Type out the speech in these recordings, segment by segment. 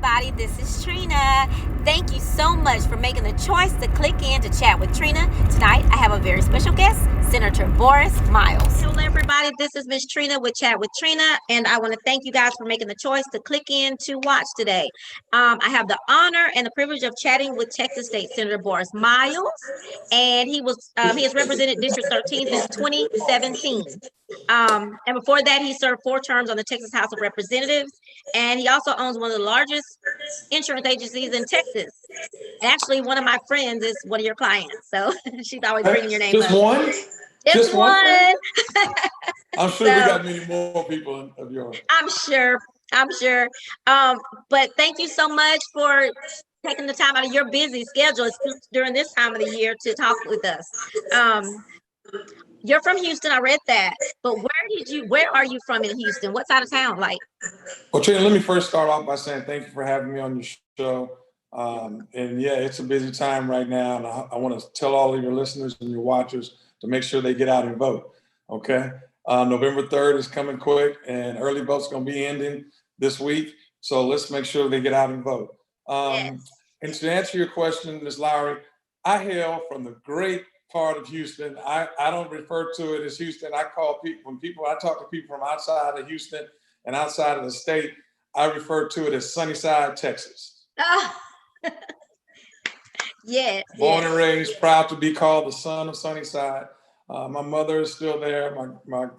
everybody. This is Trina. Thank you so much for making the choice to click in to chat with Trina. Tonight, I have a very special guest, Senator Boris Miles. Hello, everybody. This is Miss Trina with Chat with Trina, and I want to thank you guys for making the choice to click in to watch today. I have the honor and the privilege of chatting with Texas State Senator Boris Miles, and he has represented District 13 since 2017. And before that, he served 4 terms on the Texas House of Representatives, and he also owns one of the largest insurance agencies in Texas. Actually, one of my friends is one of your clients, so she's always bringing your name Just up. one? Just one. I'm sure we got many more people of yours. I'm sure. But thank you so much for taking the time out of your busy schedule during this time of the year to talk with us. You're from Houston, I read that, but where are you from in Houston? What side of town, like? Well, Trina, let me first start off by saying thank you for having me on your show. And yeah, it's a busy time right now, and I want to tell all of your listeners and your watchers to make sure they get out and vote, okay? November 3rd is coming quick, and early vote's gonna be ending this week, so let's make sure they get out and vote. Yes. And to answer your question, Ms. Lowry, I hail from the great part of Houston. I don't refer to it as Houston. I talk to people from outside of Houston and outside of the state, I refer to it as Sunnyside, Texas. Oh. Yes. Born and raised, proud to be called the son of Sunnyside. My mother is still there. My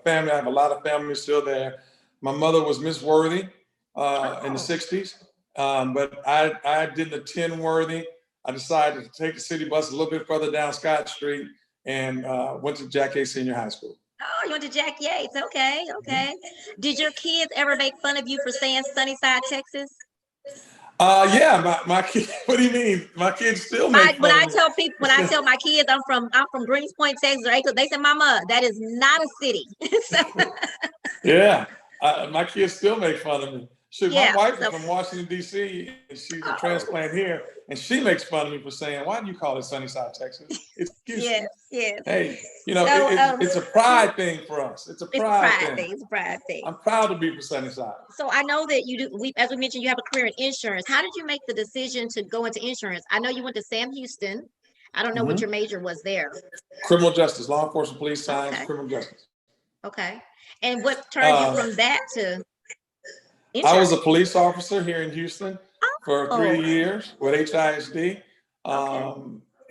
family, I have a lot of family still there. My mother was Miss Worthy in the 60s, but I didn't attend Worthy. I decided to take the city bus a little bit further down Scott Street and went to Jack Yates Senior High School. Oh, you went to Jack Yates. Okay. Did your kids ever make fun of you for saying Sunnyside, Texas? Yeah, my kids. What do you mean? My kids still make fun when of I me. tell my kids I'm from Greens Point, Texas, they say, "Mama, that is not a city." Yeah, my kids still make fun of me. Shoot, Yeah, my wife is from Washington, D.C., and she's a transplant here, and she makes fun of me for saying, "Why do you call it Sunnyside, Texas? It's Houston." Yes. Hey, it's a pride thing for us. It's a pride thing. It's a pride thing. I'm proud to be from Sunnyside. So I know that you do. As we mentioned, you have a career in insurance. How did you make the decision to go into insurance? I know you went to Sam Houston. I don't know what your major was there. Criminal justice, law enforcement, police science, criminal justice. Okay. And what turned you from that to insurance? I was a police officer here in Houston for 3 years with HISD.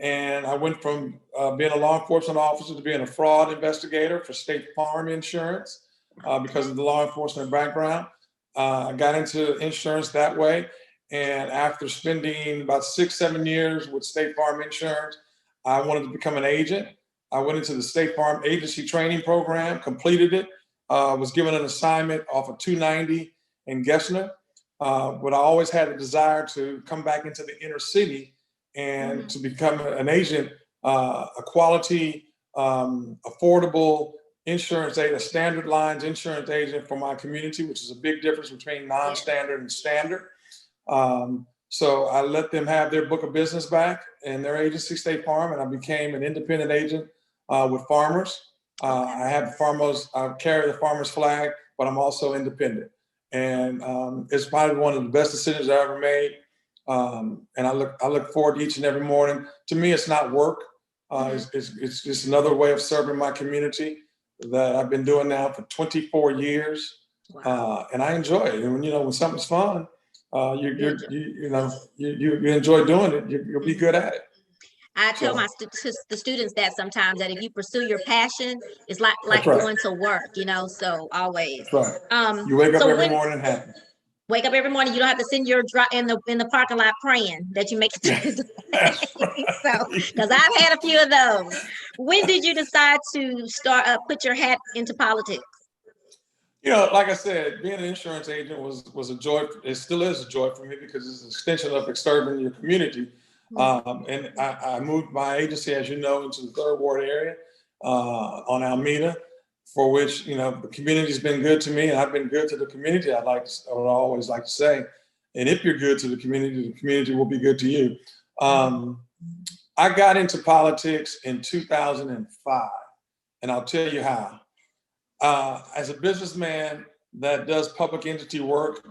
And I went from being a law enforcement officer to being a fraud investigator for State Farm Insurance because of the law enforcement background. I got into insurance that way. And after spending about 6-7 years with State Farm Insurance, I wanted to become an agent. I went into the State Farm Agency Training Program, completed it, was given an assignment off of 290 in Gessner. But I always had a desire to come back into the inner city and to become an agent, a quality, affordable insurance agent, a standard lines insurance agent for my community, which is a big difference between non-standard and standard. So I let them have their book of business back and their agency, State Farm, and I became an independent agent with farmers. I carry the farmers flag, but I'm also independent. And it's probably one of the best decisions I ever made. And I look forward to each and every morning. To me, it's not work. It's just another way of serving my community that I've been doing now for 24 years. Wow. And I enjoy it. And when something's fun, you enjoy doing it, you'll be good at it. I tell the students that sometimes that if you pursue your passion, it's like going to work, so always. That's right. You wake up every morning happy. Wake up every morning. You don't have to send your drop in the parking lot praying that you make it. So, because I've had a few of those. When did you decide to put your hat into politics? Like I said, being an insurance agent was a joy. It still is a joy for me because it's an extension of serving your community. And I moved my agency, as you know, into the 3rd Ward area on Alameda, for which, the community's been good to me and I've been good to the community. I would always like to say, and if you're good to the community will be good to you. I got into politics in 2005, and I'll tell you how. As a businessman that does public entity work,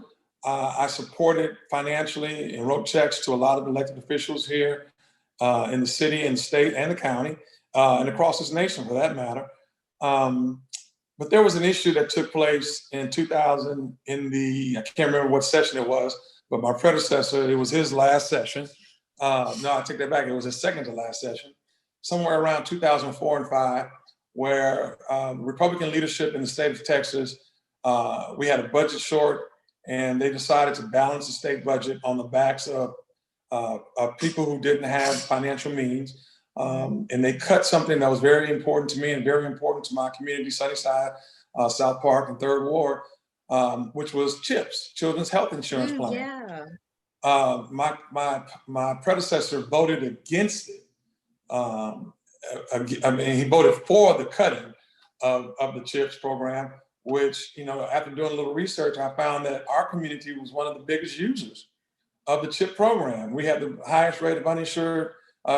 I supported financially and wrote checks to a lot of elected officials here in the city and state and the county and across this nation for that matter. But there was an issue that took place in 2000 I can't remember what session it was, but my predecessor, it was his last session. No, I take that back. It was his second to last session, somewhere around 2004 and 5, where Republican leadership in the state of Texas, we had a budget short, and they decided to balance the state budget on the backs of people who didn't have financial means. And they cut something that was very important to me and very important to my community, Sunnyside, South Park, and Third Ward, which was CHIPS, Children's Health Insurance Plan. Yeah. My predecessor voted against it. I mean, he voted for the cutting of the CHIPS program, which, you know, after doing a little research, I found that our community was one of the biggest users of the CHIP program. We had the highest rate of uninsured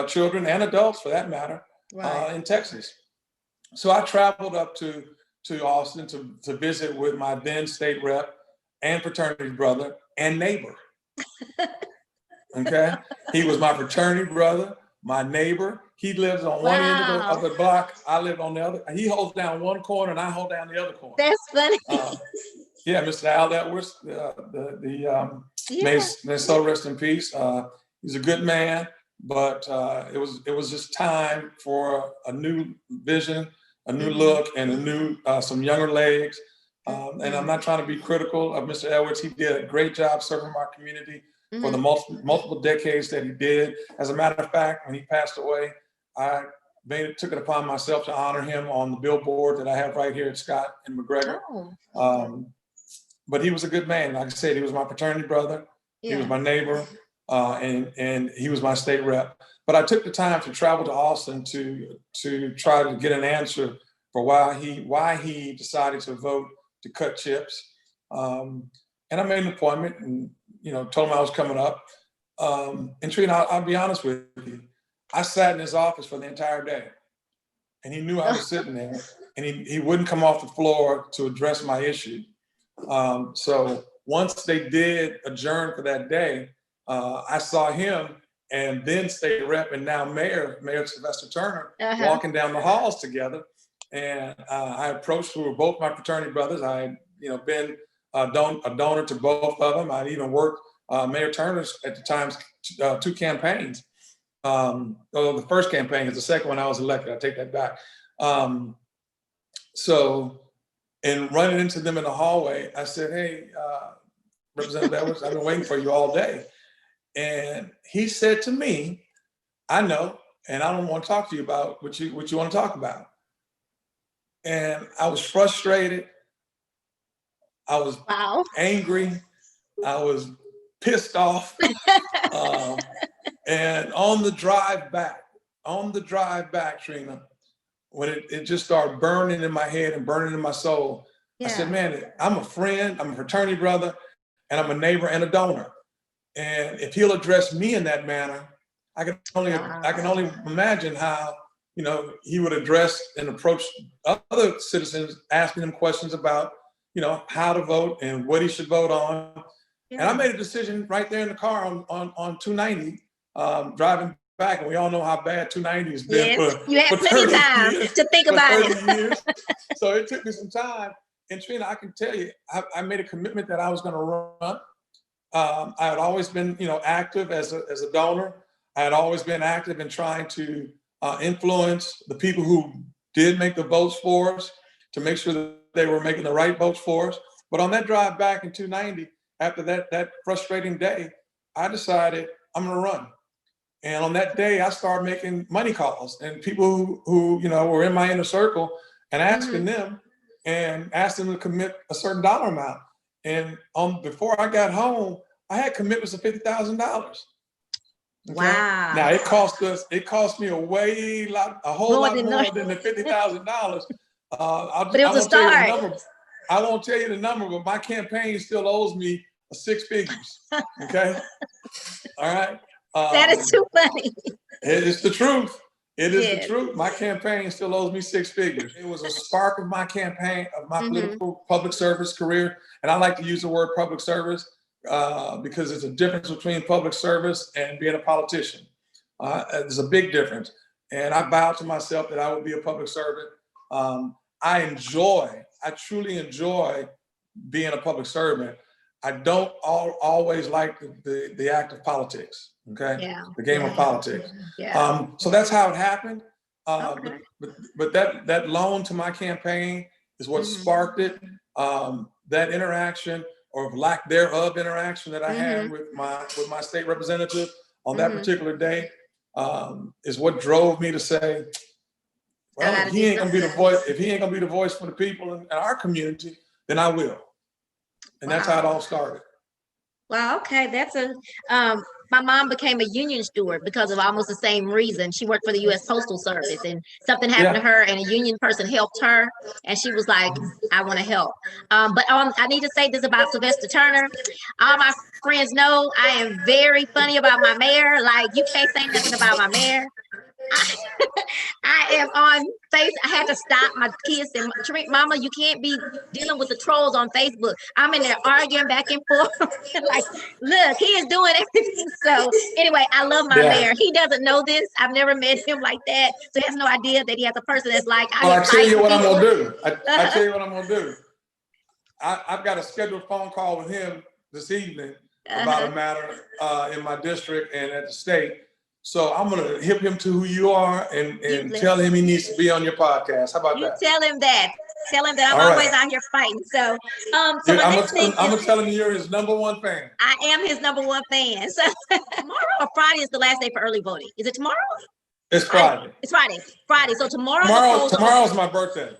children and adults, for that matter, in Texas. So I traveled up to Austin to visit with my then state rep and fraternity brother and neighbor. Okay, he was my fraternity brother, my neighbor. He lives on one end of the block. I live on the other. He holds down one corner and I hold down the other corner. That's funny. Yeah, Mr. Al Edwards, may his soul rest in peace. He's a good man, but it was just time for a new vision, a new look, and a new some younger legs. And I'm not trying to be critical of Mr. Edwards. He did a great job serving my community for the multiple decades that he did. As a matter of fact, when he passed away, I took it upon myself to honor him on the billboard that I have right here at Scott and McGregor. But he was a good man. Like I said, he was my fraternity brother. He was my neighbor, and he was my state rep. But I took the time to travel to Austin to try to get an answer for why he decided to vote to cut CHIPS. And I made an appointment and, you know, told him I was coming up. And Trina, I'll be honest with you. I sat in his office for the entire day, and he knew I was sitting there, and he wouldn't come off the floor to address my issue. So once they did adjourn for that day, I saw him and then state rep and now Mayor Sylvester Turner walking down the halls together. And I approached, who were both my fraternity brothers. I had, you know, been a donor to both of them. I'd even worked Mayor Turner's at the time's 2 campaigns. The first campaign is the second one I was elected. I take that back. So, and running into them in the hallway, I said, "Hey, Representative Edwards, I've been waiting for you all day." And he said to me, "I know, and I don't want to talk to you about what you want to talk about." And I was frustrated. I was angry. I was pissed off. And on the drive back, Trina, when it just started burning in my head and burning in my soul, I said, "Man, I'm a friend, I'm a fraternity brother, and I'm a neighbor and a donor. And if he'll address me in that manner, I can only imagine how, you know, he would address and approach other citizens, asking them questions about, you know, how to vote and what he should vote on." And I made a decision right there in the car on 290, driving back, and we all know how bad 290 has been. You had plenty of time to think about it. So it took me some time. And Trina, I can tell you, I made a commitment that I was going to run. I had always been, you know, active as a donor. I had always been active in trying to influence the people who did make the votes for us, to make sure that they were making the right votes for us. But on that drive back in 290, after that frustrating day, I decided I'm going to run. And on that day, I started making money calls, and people who you know, were in my inner circle, and asking them to commit a certain dollar amount. And before I got home, I had commitments of $50,000. Okay? Wow. Now it cost me a whole lot more than the $50,000. But it was a start. I won't tell you the number, but my campaign still owes me 6 figures. Okay. All right. That is too funny. It's the truth. It is the truth. My campaign still owes me 6 figures. It was a spark of my campaign, of my political public service career. And I like to use the word public service. because there's a difference between public service and being a politician. There's a big difference. And I vowed to myself that I would be a public servant. I truly enjoy being a public servant. I don't always like the act of politics, okay? Yeah. The game of politics. Yeah. So that's how it happened. Okay. But that loan to my campaign is what sparked it. That interaction, or lack thereof interaction, that I had with my state representative on that particular day, is what drove me to say, well, if he ain't gonna be the voice, for the people in our community, then I will. And that's how it all started. Well, okay, my mom became a union steward because of almost the same reason. She worked for the U.S. Postal Service, and something happened to her, and a union person helped her, and she was like, I want to help. But I need to say this about Sylvester Turner. All my friends know I am very funny about my mayor. Like, you can't say nothing about my mayor. I am on face. I had to stop my kids and Mama, you can't be dealing with the trolls on Facebook. I'm in there arguing back and forth. Like, look, he is doing everything. So anyway, I love my mayor. He doesn't know this. I've never met him like that. So he has no idea that he has a person that's like, I tell you what I'm gonna do. I tell you what I'm gonna do. I've got a scheduled phone call with him this evening about a matter in my district and at the state. So I'm gonna hip him to who you are and tell him he needs to be on your podcast. How about that? Tell him that. Tell him that I'm always out here fighting. So, I'm gonna tell him you're his #1 fan. I am his #1 fan. So tomorrow or Friday is the last day for early voting. Is it tomorrow? It's Friday. It's Friday. Friday. So tomorrow's my birthday.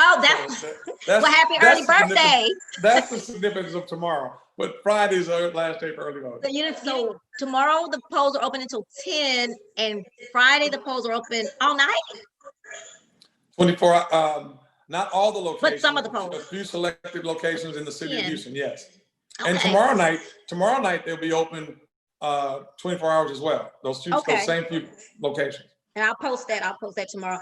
Oh, that's well, happy early birthday. That's the significance of tomorrow. But Friday's the last day for early voting. So tomorrow the polls are open until 10, and Friday the polls are open all night? 24, not all the locations. But some of the polls. A few selected locations in the city of Houston, yes. Okay. And tomorrow night they'll be open 24 hours as well. Those same few locations. And I'll post that tomorrow.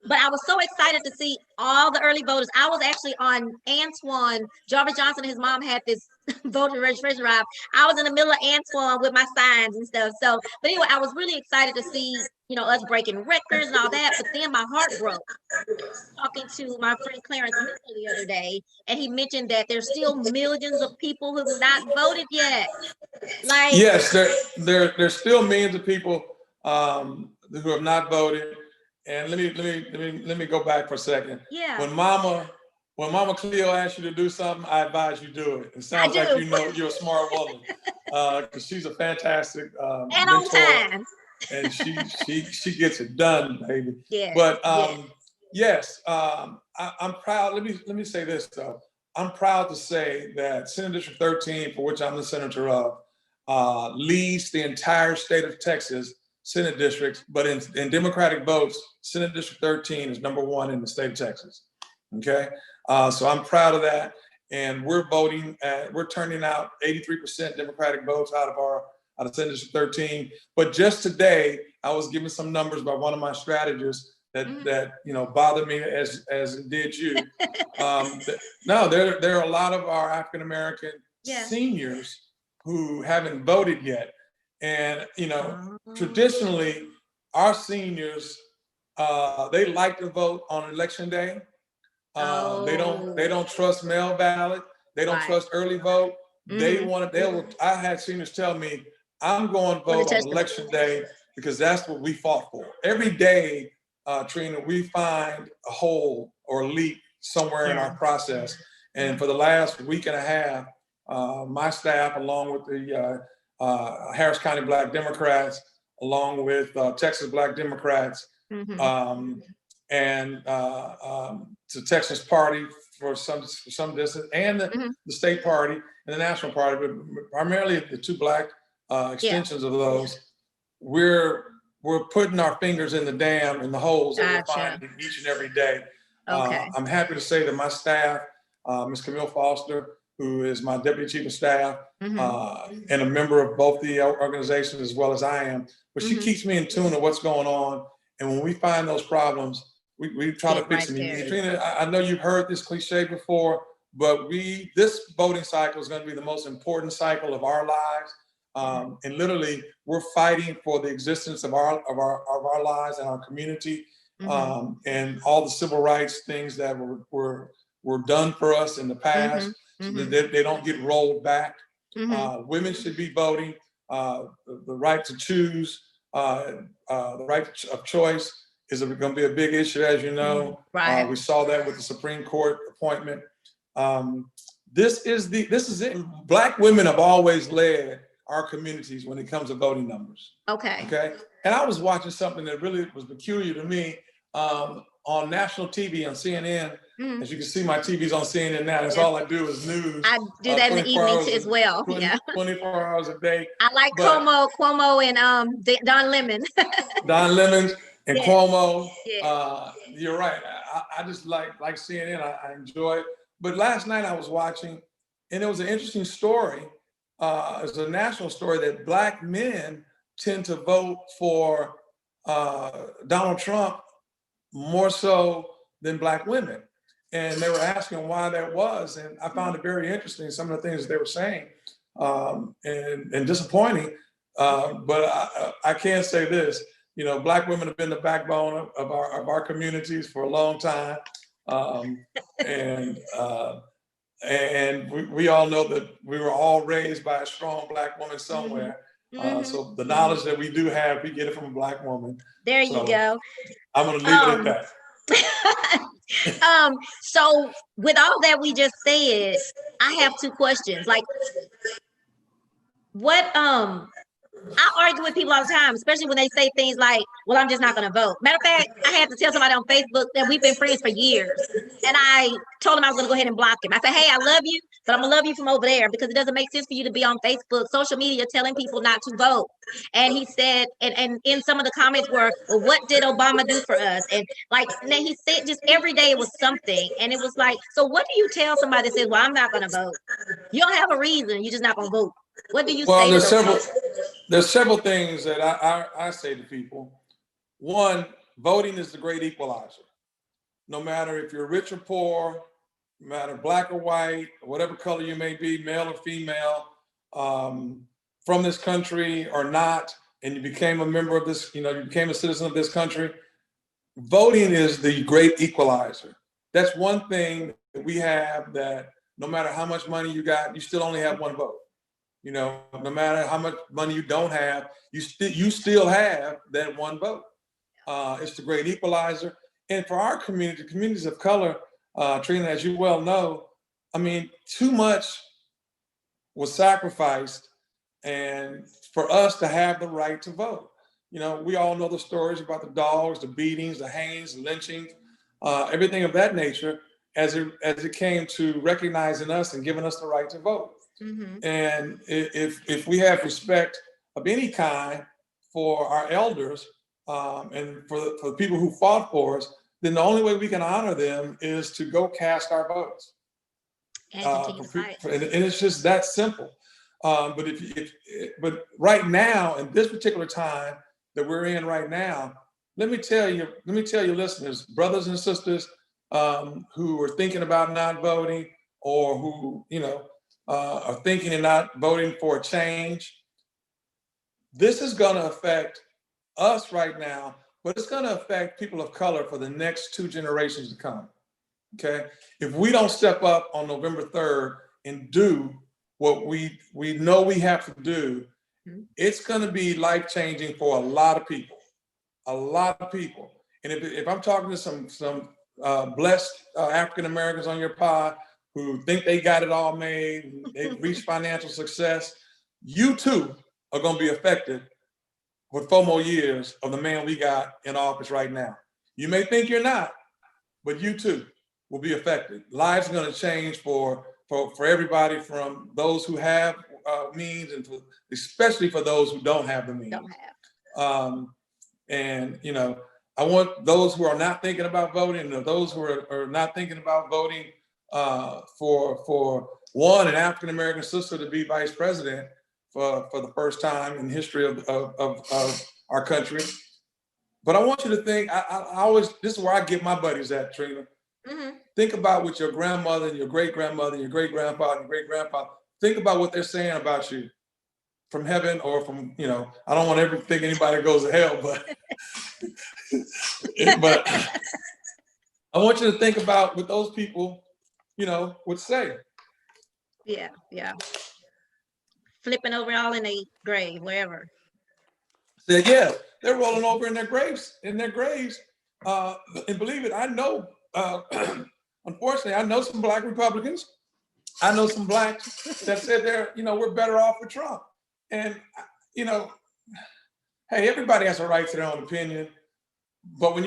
But I was so excited to see all the early voters. I was actually on Antoine. Jarvis Johnson and his mom had this voter registration drive. I was in the middle of Antoine with my signs and stuff. So, but anyway, I was really excited to see, us breaking records and all that. But then my heart broke talking to my friend Clarence Mitchell the other day, and he mentioned that there's still millions of people who have not voted yet. Like, yes, there's still millions of people who have not voted. And let me go back for a second. Yeah. When Mama Cleo asks you to do something, I advise you do it. It sounds like you're a smart woman, because she's a fantastic and mentor, on time. and she gets it done, baby. Yeah. But yes, I'm proud. Let me say this though. I'm proud to say that Senate District 13, for which I'm the senator of, leads the entire state of Texas Senate districts, but in Democratic votes, Senate District 13 is #1 in the state of Texas. Okay, so I'm proud of that, and we're turning out 83% Democratic votes out of Senate District 13. But just today, I was given some numbers by one of my strategists that bothered me as it did you. No, there are a lot of our African American seniors who haven't voted yet. And, traditionally, our seniors, they like to vote on election day. They don't trust mail ballot. They don't trust early vote. I had seniors tell me, I'm going to vote on election day because that's what we fought for. Every day, Trina, we find a hole or a leak somewhere in our process. And for the last week and a half, my staff, along with the Harris County Black Democrats, along with Texas Black Democrats, and the Texas Party for some distance, and the state party and the national party, but primarily the two Black extensions of those. We're putting our fingers in the dam and the holes that we're finding each and every day. I'm happy to say that my staff, Ms. Camille Foster, who is my deputy chief of staff, and a member of both the organizations as well as I am, but she keeps me in tune of what's going on. And when we find those problems, we try to fix them. Trina, I know you've heard this cliche before, but this voting cycle is going to be the most important cycle of our lives. And literally, we're fighting for the existence of our lives and our community, and all the civil rights things that were done for us in the past, so that they don't get rolled back. Women should be voting. The right to choose, the right of choice is going to be a big issue, as you know. Right. We saw that with the Supreme Court appointment. This is it. Black women have always led our communities when it comes to voting numbers. Okay. And I was watching something that really was peculiar to me on national TV on CNN. As you can see, my TV's on CNN now. That's all I do is news. I do that in the evenings as well. 24 hours a day. I like Cuomo and Don Lemon. Don Lemon and Cuomo. You're right. I just like CNN. I enjoy it. But last night I was watching, and it was an interesting story. It's a national story that Black men tend to vote for Donald Trump more so than Black women. And they were asking why that was. And I found it very interesting, some of the things they were saying, and disappointing. But I can say this, Black women have been the backbone of our communities for a long time. And we all know that we were all raised by a strong Black woman somewhere. So the knowledge that we do have, we get it from a Black woman. There you go. I'm going to leave it at that. So with all that we just said, I have two questions. Like, what I argue with people all the time, especially when they say things like, well, I'm just not going to vote. Matter of fact, I had to tell somebody on Facebook that we've been friends for years. And I told him I was going to go ahead and block him. I said, hey, I love you, but I'm going to love you from over there, because it doesn't make sense for you to be on Facebook, social media, telling people not to vote. And he said, and in some of the comments were, well, what did Obama do for us? And then he said just every day it was something. And it was like, so what do you tell somebody that says, well, I'm not going to vote? You don't have a reason. You're just not going to vote. What do you say? There's several things that I say to people. One, voting is the great equalizer. No matter if you're rich or poor, no matter Black or white, or whatever color you may be, male or female, from this country or not, and you became a member of this, you became a citizen of this country, voting is the great equalizer. That's one thing that we have, that no matter how much money you got, you still only have one vote. No matter how much money you don't have, you still have that one vote. It's the great equalizer. And for our communities of color, Trina, as you well know, too much was sacrificed, and for us to have the right to vote. We all know the stories about the dogs, the beatings, the hangings, the lynchings, everything of that nature, as it came to recognizing us and giving us the right to vote. And if we have respect of any kind for our elders, and for the people who fought for us, then the only way we can honor them is to go cast our votes. And it's just that simple. But right now, in this particular time that we're in right now, let me tell you, listeners, brothers and sisters, who are thinking about not voting, or who are thinking and not voting for a change. This is going to affect us right now, but it's going to affect people of color for the next 2 generations to come. Okay, if we don't step up on November 3rd and do what we know we have to do, it's going to be life-changing for a lot of people. And if I'm talking to some blessed African Americans on your pod who think they got it all made, they've reached financial success, you too are going to be affected with 4 more years of the man we got in office right now. You may think you're not, but you too will be affected. Lives are going to change for everybody, from those who have means, and especially for those who don't have the means. And I want those who are not thinking about voting, or those who are not thinking about voting for one, an African American sister to be vice president for the first time in history of our country. But I want you to think, I always, this is where I get my buddies at, Trina. Think about what your grandmother and your great-grandmother and your great-grandfather and your great-grandfather, think about what they're saying about you from heaven or from, I don't want to ever think anybody goes to hell, but I want you to think about what those people, would say. Yeah, yeah. Flipping over all in a grave, wherever. Said, yeah, they're rolling over in their graves, and believe it, I know, unfortunately, I know some Black Republicans. I know some Blacks that said we're better off with Trump. And, hey, everybody has a right to their own opinion. But when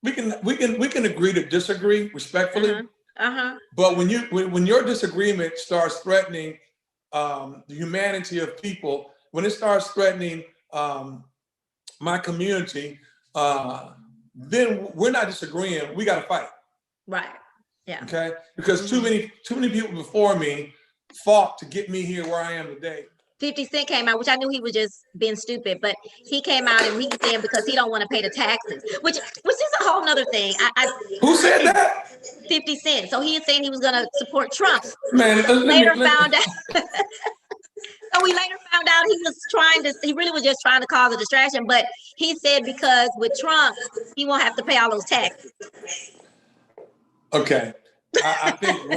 we can agree to disagree respectfully. But when your disagreement starts threatening the humanity of people, when it starts threatening my community, then we're not disagreeing. We got to fight. Right. Yeah. Okay. Because too many people before me fought to get me here where I am today. 50 Cent came out, which I knew he was just being stupid, but he came out and he was saying because he don't want to pay the taxes, which is a whole nother thing. Who said that? 50 Cent. So he is saying he was going to support Trump. Man, so we later found out he really was just trying to cause a distraction, but he said because with Trump, he won't have to pay all those taxes. Okay. I think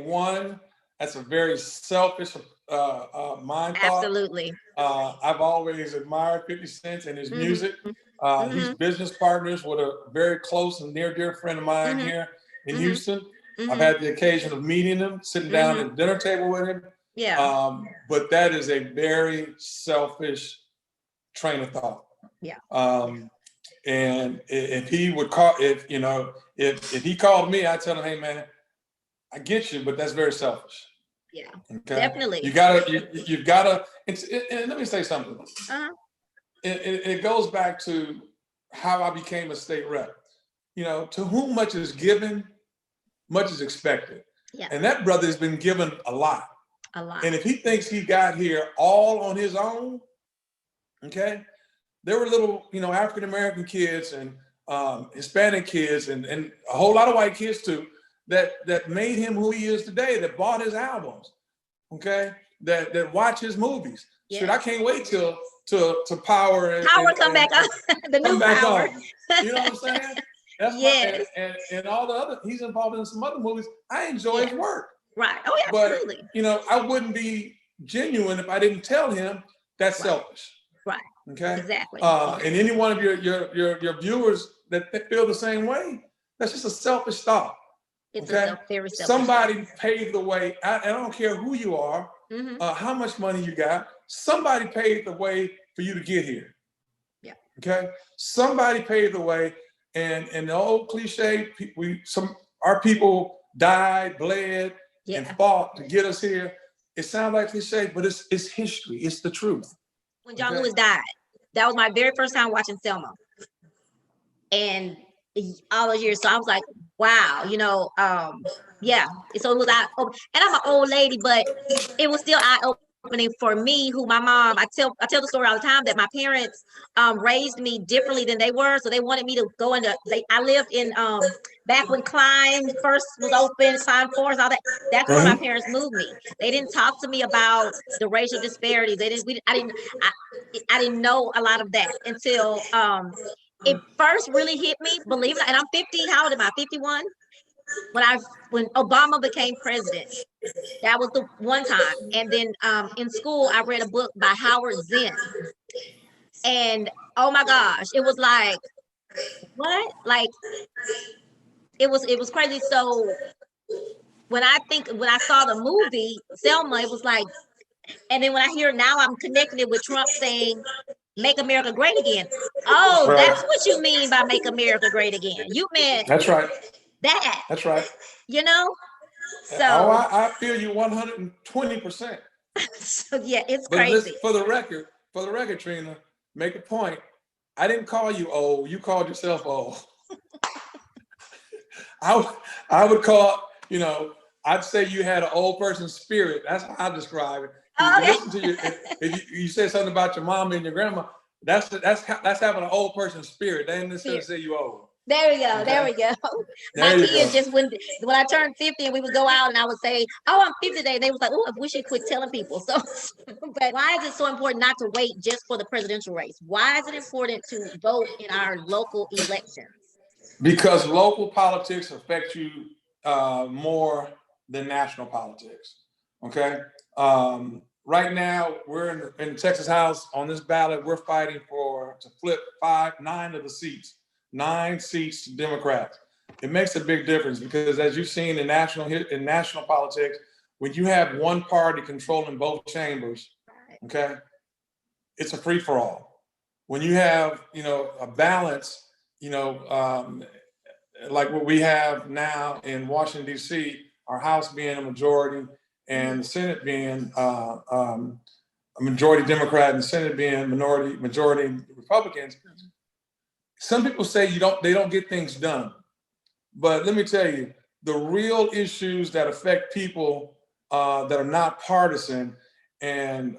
one, that's a very selfish mind thought. Absolutely. I've always admired 50 Cent and his music. He's business partners with a very close and dear friend of mine here in Houston. I've had the occasion of meeting him, sitting down at the dinner table with him. Yeah. But that is a very selfish train of thought. Yeah. And if he would call, if he called me, I'd tell him, hey man, I get you, but that's very selfish. Yeah, okay? Definitely. You've gotta, and let me say something. It goes back to how I became a state rep. To whom much is given, much is expected. Yeah. And that brother has been given a lot. A lot. And if he thinks he got here all on his own, okay, there were little, African-American kids and Hispanic kids and a whole lot of white kids too, that made him who he is today, that bought his albums, okay, that watch his movies. Yeah. Shit, I can't wait till Power come back on. The new Power. You know what I'm saying? That's yes. And all the other, he's involved in some other movies. I enjoy his work. Right. Oh, yeah, absolutely. But, I wouldn't be genuine if I didn't tell him that's selfish. Right. Okay. Exactly. And any one of your viewers that feel the same way, that's just a selfish thought. It's okay. Very selfish. Somebody paved the way. I don't care who you are, how much money you got. Somebody paved the way for you to get here. Yeah. Okay. Somebody paved the way, and the old cliche, our people died, bled, and fought to get us here. It sounds like cliche, but it's history. It's the truth. When John Lewis died, that was my very first time watching Selma. And all those years, so I was like, wow, yeah. So it was and I'm an old lady, but it was still eye-opening for me, who my mom, I tell the story all the time that my parents raised me differently than they were. So they wanted me to go I lived in back when Klein first was open, Klein Forest, all that. That's where my parents moved me. They didn't talk to me about the racial disparities. I didn't know a lot of that until it first really hit me, believe it, and I'm 50, how old am I, 51? When Obama became president, that was the one time. And then in school, I read a book by Howard Zinn. And oh my gosh, it was like, what? Like, it was crazy. So when I saw the movie, Selma, it was like, and then when I hear now, I'm connecting it with Trump saying, make America great again. Oh, right. That's what you mean by make America great again. You meant that's right. That. That's right. So I feel you 120%. So yeah, it's but crazy. Listen, for the record, Trina, make a point. I didn't call you old. You called yourself old. I would call, I'd say you had an old person's spirit. That's how I describe it. Okay. Listen to if you said something about your mom and your grandma, that's having an old person's spirit. They didn't necessarily say you old. There we go. Okay? There we go. My There you kids go. just when I turned 50 and we would go out and I would say, "Oh, I'm 50 today." They was like, "Oh, I wish you quit telling people." So, but why is it so important not to wait just for the presidential race? Why is it important to vote in our local elections? Because local politics affect you more than national politics. Okay. Right now, we're in the Texas House on this ballot. We're fighting to flip 9 of the seats, 9 seats to Democrats. It makes a big difference because, as you've seen in national politics, when you have one party controlling both chambers, okay, it's a free for all. When you have a balance, like what we have now in Washington D.C., our House being a majority and the Senate being a majority Democrat and the Senate being majority Republicans. Some people say they don't get things done, but let me tell you, the real issues that affect people that are not partisan, and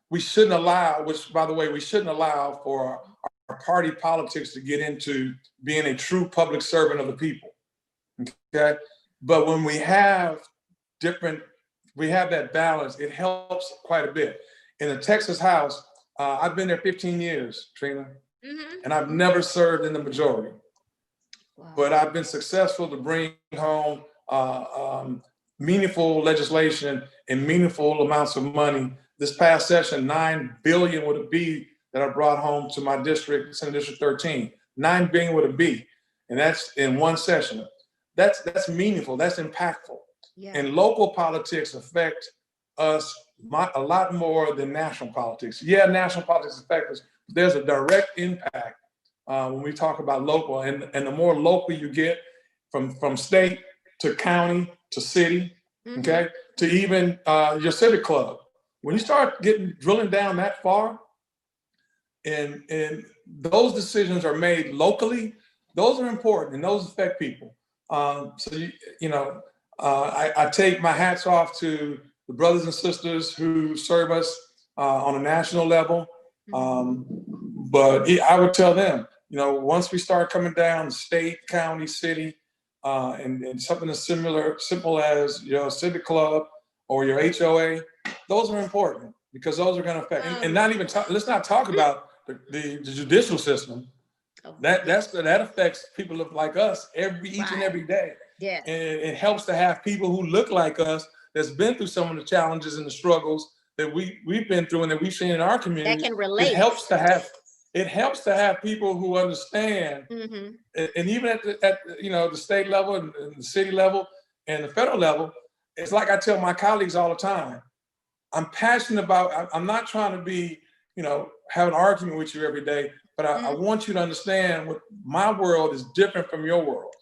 we shouldn't allow, which by the way, we shouldn't allow for our party politics to get into being a true public servant of the people. Okay, but when we have that balance, it helps quite a bit. In the Texas House, I've been there 15 years, Trina, and I've never served in the majority. Wow. But I've been successful to bring home meaningful legislation and meaningful amounts of money. This past session, $9 billion with a B that I brought home to my district, Senate District 13. $9 billion with a B, and that's in one session. That's meaningful. That's impactful. Yeah. And local politics affect us a lot more than national politics. Yeah, national politics affect us. But there's a direct impact when we talk about local, and the more local you get, from state to county to city, okay, to even your civic club. When you start drilling down that far, and those decisions are made locally, those are important and those affect people. I take my hats off to the brothers and sisters who serve us on a national level. But I would tell them, once we start coming down state, county, city, and something as simple as your civic club or your HOA, those are important because those are going to affect. And not even let's not talk about the judicial system. That affects people like us each and every day. Yeah. And it helps to have people who look like us that's been through some of the challenges and the struggles that we've been through and that we've seen in our community. That can relate. It helps to have people who understand, and even at the state level and the city level and the federal level, it's like I tell my colleagues all the time. I'm passionate about. I'm not trying to be, have an argument with you every day, but I want you to understand what my world is different from your world,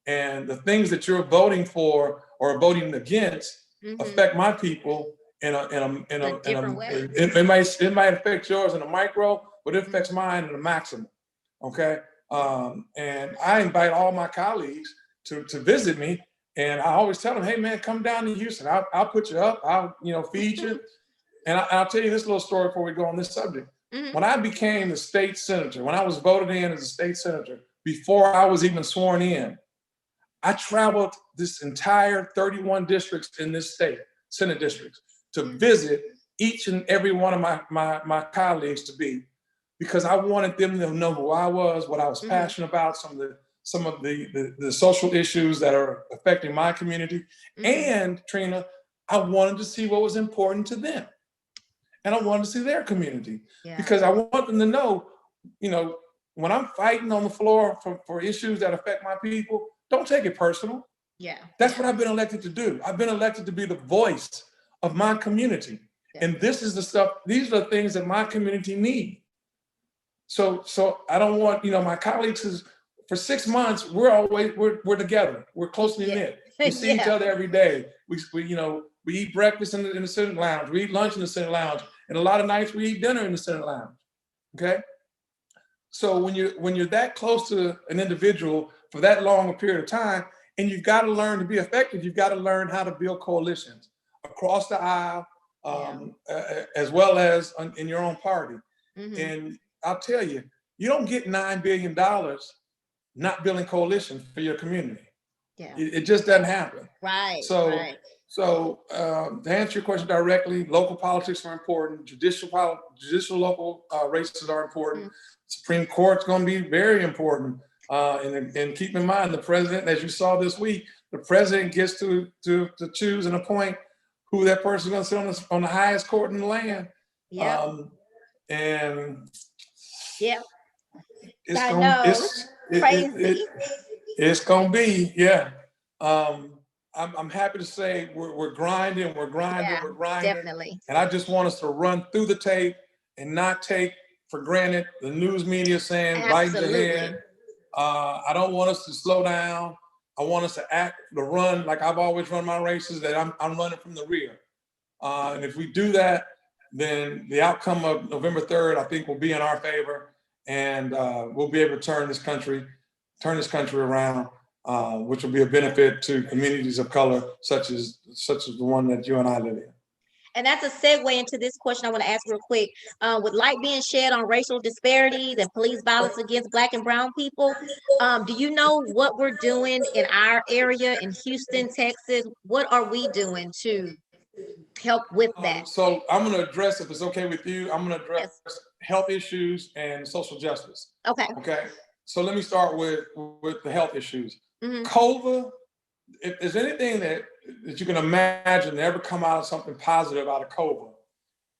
and the things that you're voting for or voting against affect my people in a different way. It might affect yours in a micro, but it affects mine in a maximum. Okay, and I invite all my colleagues to visit me, and I always tell them, "Hey man, come down to Houston. I'll put you up. I'll feed you." And I'll tell you this little story before we go on this subject. When I became the state senator, when I was voted in as a state senator, before I was even sworn in, I traveled this entire 31 districts in this state, Senate districts, to visit each and every one of my colleagues to be, because I wanted them to know who I was, what I was passionate about, some of the social issues that are affecting my community. And Trina, I wanted to see what was important to them. And I wanted to see their community, because I want them to know, when I'm fighting on the floor for issues that affect my people, don't take it personal. Yeah. That's what I've been elected to do. I've been elected to be the voice of my community. Yeah. And these are the things that my community need. So I don't want, my colleagues for 6 months, we're together. We're closely knit. We see each other every day. We eat breakfast in the Senate lounge. We eat lunch in the Senate lounge. And a lot of nights we eat dinner in the Senate lounge. Okay. So when you're that close to an individual for that long a period of time, and you've got to learn to be effective, you've got to learn how to build coalitions across the aisle, as well as in your own party. And I'll tell you, you don't get $9 billion not building coalition for your community. Yeah. It just doesn't happen. Right. So, to answer your question directly, local politics are important. Judicial local races are important. Supreme Court's going to be very important. And keep in mind, the president, as you saw this week, the president gets to choose and appoint who that person is going to sit on the highest court in the land. Yeah. And yeah, it's I gonna know. Crazy. It's gonna be, yeah. I'm happy to say we're grinding, we're grinding. Definitely. And I just want us to run through the tape and not take for granted the news media saying Biden's ahead. I don't want us to slow down. I want us to run like I've always run my races, that I'm running from the rear. And if we do that, then the outcome of November 3rd, I think, will be in our favor, and we'll be able to turn this country around, which will be a benefit to communities of color, such as the one that you and I live in. And that's a segue into this question I want to ask real quick. With light being shed on racial disparities and police violence against Black and brown people, do you know what we're doing in our area in Houston, Texas? What are we doing to help with that? So I'm going to address, if it's okay with you, I'm going to address health issues and social justice. Okay. So let me start with the health issues. COVID, if there's anything that you can imagine ever come out of something positive out of COVID,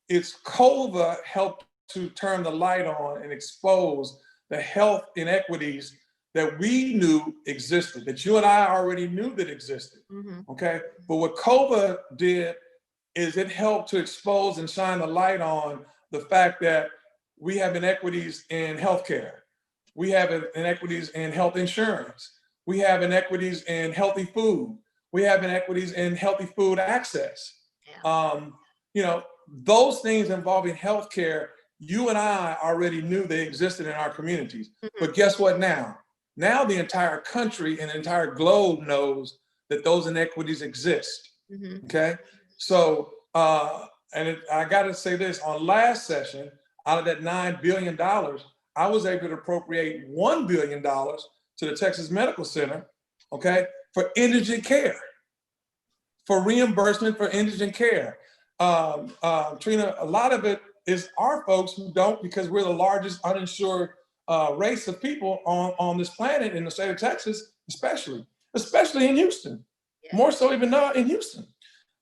it's COVID helped to turn the light on and expose the health inequities that we knew existed, that you and I already knew that existed. Okay. But what COVID did is it helped to expose and shine the light on the fact that we have inequities in healthcare. We have inequities in health insurance. We have inequities in healthy food. We have inequities in healthy food access. Those things involving healthcare, you and I already knew they existed in our communities. But guess what now? Now the entire country and the entire globe knows that those inequities exist. Okay? So, I got to say this, on last session, out of that $9 billion, I was able to appropriate $1 billion to the Texas Medical Center, okay, for indigent care, for reimbursement for indigent care. Trina, a lot of it is our folks who don't, because we're the largest uninsured race of people on this planet, in the state of Texas, especially in Houston, more so even in Houston.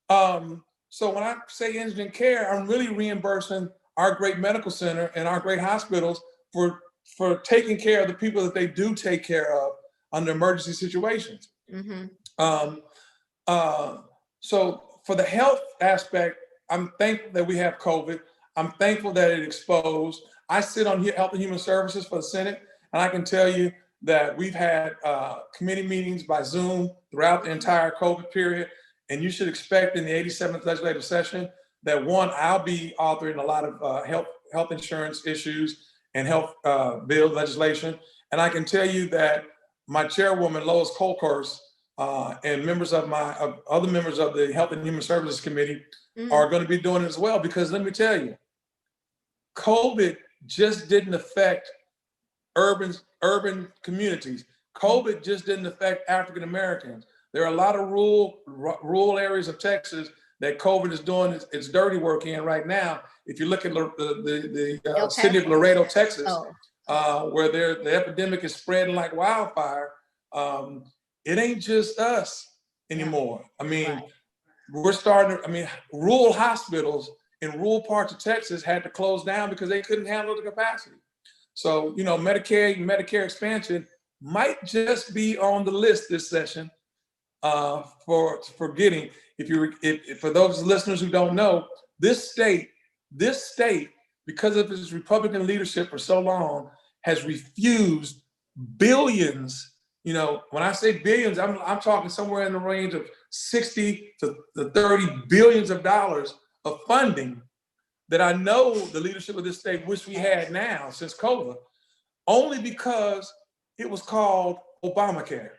So when I say indigent care, I'm really reimbursing our great medical center and our great hospitals for taking care of the people that they do take care of under emergency situations. So for the health aspect, I'm thankful that we have COVID. I'm thankful that it exposed. I sit on Health and Human Services for the Senate, and I can tell you that we've had committee meetings by Zoom throughout the entire COVID period. And you should expect in the 87th legislative session that, one, I'll be authoring a lot of health insurance issues and health bill legislation. And I can tell you that my chairwoman, Lois Kolkhorst, and other members of the Health and Human Services Committee are going to be doing it as well. Because let me tell you, COVID just didn't affect urban communities. COVID just didn't affect African Americans. There are a lot of rural areas of Texas that COVID is doing its dirty work in right now. If you look at the city of Laredo, Texas, where the epidemic is spreading like wildfire, it ain't just us anymore. I mean, rural hospitals in rural parts of Texas had to close down because they couldn't handle the capacity. So, Medicare expansion might just be on the list this session for getting. If for those listeners who don't know, this state, because of its Republican leadership for so long, has refused billions. When I say billions, I'm talking somewhere in the range of 60 to 30 billions of dollars of funding that I know the leadership of this state wish we had now since COVID, only because it was called Obamacare.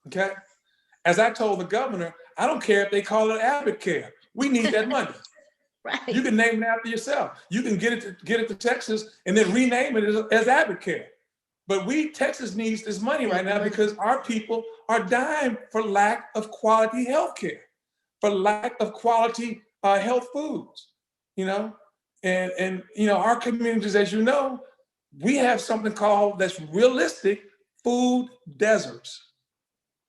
Okay? As I told the governor, I don't care if they call it Abbott Care. We need that money. Right. You can name it after yourself. You can get it to Texas and then rename it as Abbott Care. But Texas needs this money right now because our people are dying for lack of quality health care, for lack of quality health foods, you know? And you know, our communities, as you know, we have something called, that's realistic, food deserts,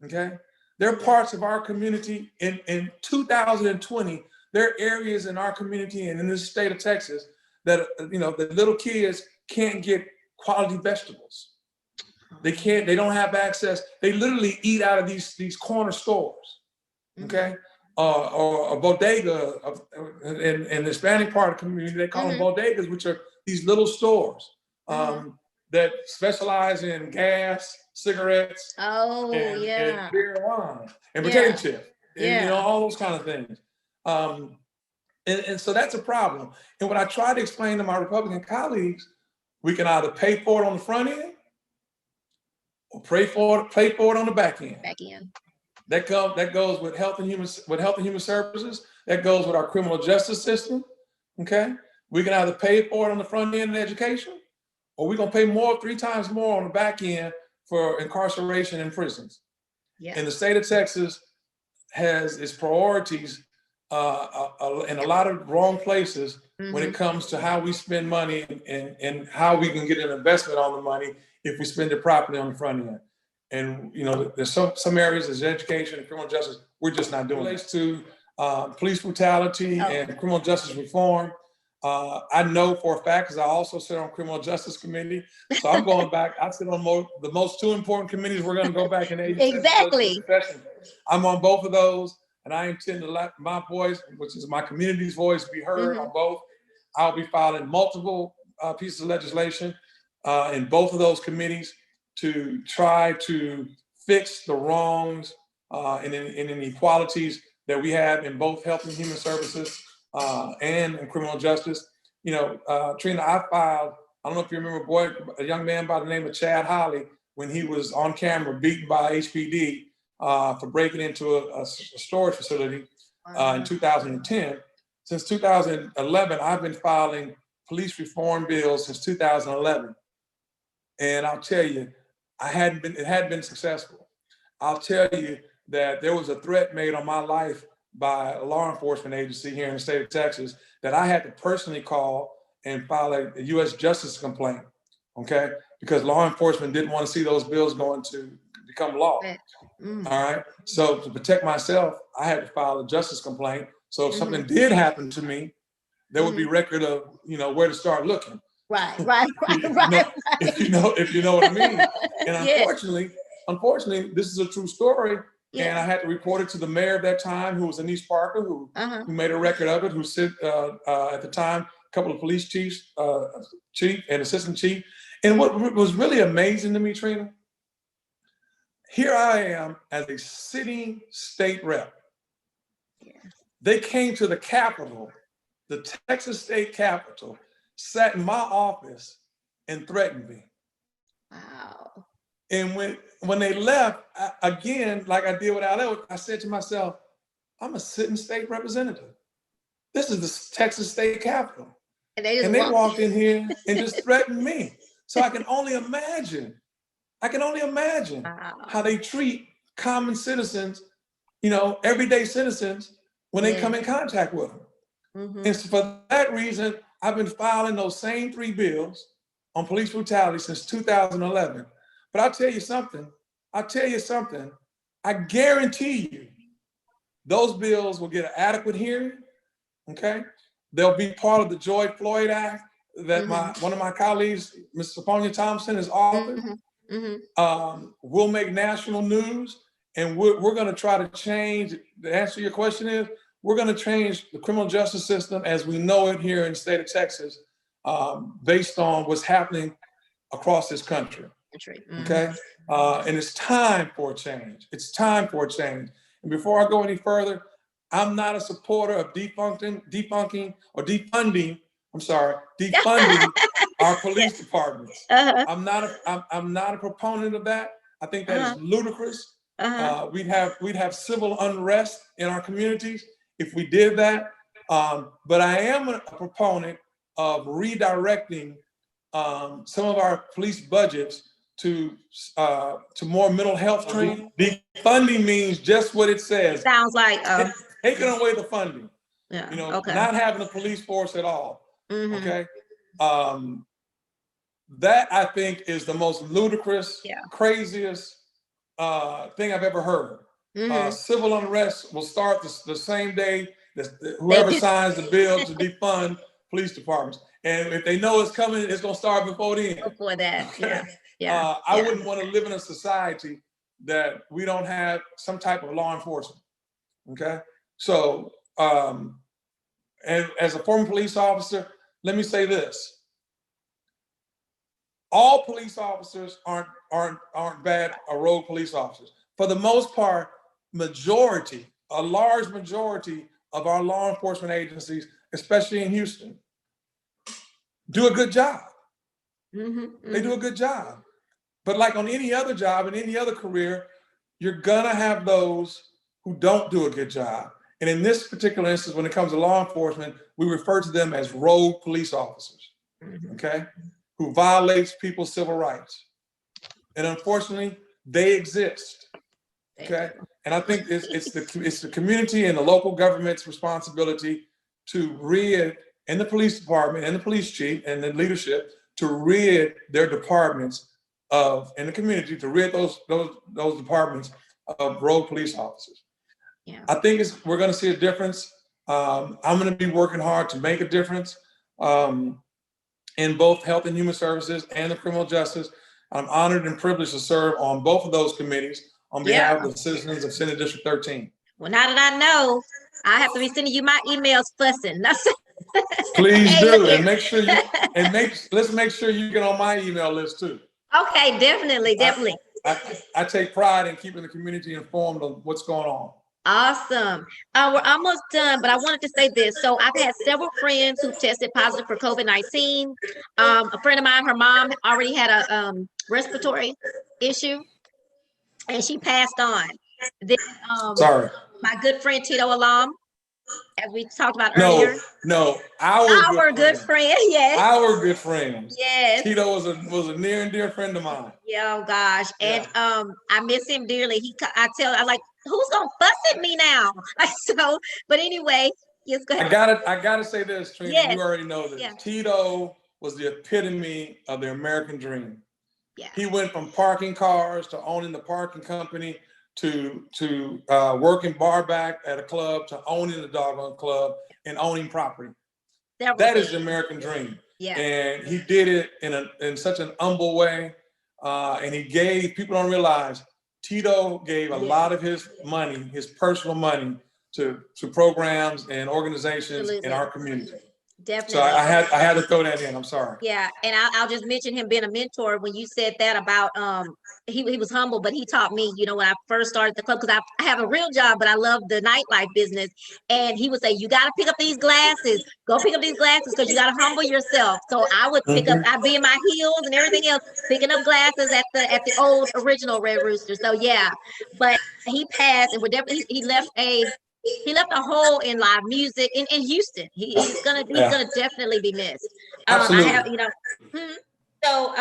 okay? There are parts of our community in 2020, there are areas in our community and in the state of Texas that, you know, the little kids can't get quality vegetables. They don't have access. They literally eat out of these corner stores, okay? Or a bodega, in the Hispanic part of the community, they call them bodegas, which are these little stores that specialize in gas, cigarettes, and beer and wine, and potato chips, and you know, all those kind of things. And so that's a problem. And what I try to explain to my Republican colleagues, we can either pay for it on the front end or pay for it on the back end. That goes with health and human services. That goes with our criminal justice system. Okay, we can either pay for it on the front end in education, or we're gonna pay 3 times more on the back end for incarceration in prisons. And the state of Texas has its priorities in a lot of wrong places when it comes to how we spend money and how we can get an investment on the money if we spend it properly on the front end. And you know, there's some areas as education and criminal justice, we're just not doing. It relates to police brutality and criminal justice reform. I know for a fact, because I also sit on criminal justice committee, so I'm going back. I sit on the most 2 important committees. We're going to go back in age. Exactly. I'm on both of those, and I intend to let my voice, which is my community's voice, be heard on both. I'll be filing multiple pieces of legislation in both of those committees to try to fix the wrongs and inequalities that we have in both health and human services and in criminal justice. You know, Trina, I filed, I don't know if you remember a young man by the name of Chad Holly, when he was on camera beaten by HPD for breaking into a storage facility in 2010. Since 2011, I've been filing police reform bills since 2011. And I'll tell you, it hadn't been successful. I'll tell you that there was a threat made on my life by a law enforcement agency here in the state of Texas that I had to personally call and file a U.S. justice complaint, okay? Because law enforcement didn't want to see those bills going to become law, all right? So to protect myself, I had to file a justice complaint. So if something did happen to me, there would be record of, you know, where to start looking. Right. If you know what I mean. And unfortunately, this is a true story. And I had to report it to the mayor of that time, who was Anise Parker, who made a record of it, who said at the time, a couple of police chiefs, chief and assistant chief. And what was really amazing to me, Trina, here I am as a sitting state rep. They came to the Capitol, the Texas state Capitol, sat in my office and threatened me. Wow. And when they left, again, like I did with Al, I said to myself, I'm a sitting state representative. This is the Texas state Capitol. And they walked in here and just threatened me. So I can only imagine how they treat common citizens, you know, everyday citizens when they come in contact with them. And so for that reason, I've been filing those same 3 bills on police brutality since 2011. But I'll tell you something. I guarantee you, those bills will get an adequate hearing. Okay, they'll be part of the George Floyd Act that one of my colleagues, Mr. Soponia Thompson, has authored. We'll make national news, and we're going to try to change. The answer to your question is, we're going to change the criminal justice system as we know it here in the state of Texas, based on what's happening across this country. Okay, and it's time for a change. And before I go any further, I'm not a supporter of defunding our police departments. I'm not a proponent of that. I think that is ludicrous. We'd have civil unrest in our communities if we did that. But I am a proponent of redirecting some of our police budgets to more mental health training. Defunding means just what it says. Sounds like taking away the funding. Yeah. You know, Okay. not having a police force at all. Mm-hmm. Okay. That I think is the most ludicrous, craziest thing I've ever heard. Mm-hmm. Civil unrest will start the same day that whoever signs the bill to defund police departments. And if they know it's coming, it's going to start before then. Before that, okay? I wouldn't want to live in a society that we don't have some type of law enforcement. Okay, so and as a former police officer, let me say this: all police officers aren't bad or rogue police officers. For the most part, a large majority of our law enforcement agencies, especially in Houston, do a good job. Mm-hmm. They do a good job. But like on any other job, in any other career, you're gonna have those who don't do a good job. And in this particular instance, when it comes to law enforcement, we refer to them as rogue police officers, okay, who violates people's civil rights. And unfortunately, they exist, okay? And I think it's the community and the local government's responsibility to rid, and the police department and the police chief and the leadership, to rid their departments in the community, to rid those departments of rogue police officers. Yeah. I think we're going to see a difference. I'm going to be working hard to make a difference in both health and human services and the criminal justice. I'm honored and privileged to serve on both of those committees on behalf of the citizens of Senate District 13. Well, now that I know, I have to be sending you my emails fussing. Please do, and make sure let's make sure you get on my email list too. Okay, definitely. I take pride in keeping the community informed of what's going on. Awesome. We're almost done, but I wanted to say this. So I've had several friends who tested positive for COVID-19. A friend of mine, her mom already had a respiratory issue, and she passed on. Then, sorry. My good friend Tito alum, as we talked about earlier. No, our good friend, yes. Our good friend. Yes. Tito was a near and dear friend of mine. Yeah, oh gosh. And I miss him dearly. I like, who's gonna fuss at me now? So, but anyway, yes, go ahead. I gotta say this, Trina. Yes. You already know this. Yeah. Tito was the epitome of the American dream. Yeah. He went from parking cars to owning the parking company to working bar back at a club to owning the doggone club and owning property. That is the American dream. Yeah. And he did it in such an humble way. And he gave, people don't realize, Tito gave a lot of his money, his personal money, to programs and organizations in our community. Definitely. So I had to throw that in. I'm sorry. Yeah, and I'll just mention him being a mentor. When you said that about he was humble, but he taught me, you know, when I first started the club, because I have a real job, but I love the nightlife business. And he would say, you got to pick up these glasses. Go pick up these glasses because you got to humble yourself. So I would pick up, I'd be in my heels and everything else, picking up glasses at the old original Red Rooster. So yeah, but he passed, and he left a hole in live music in Houston. He's gonna definitely be missed. Absolutely. So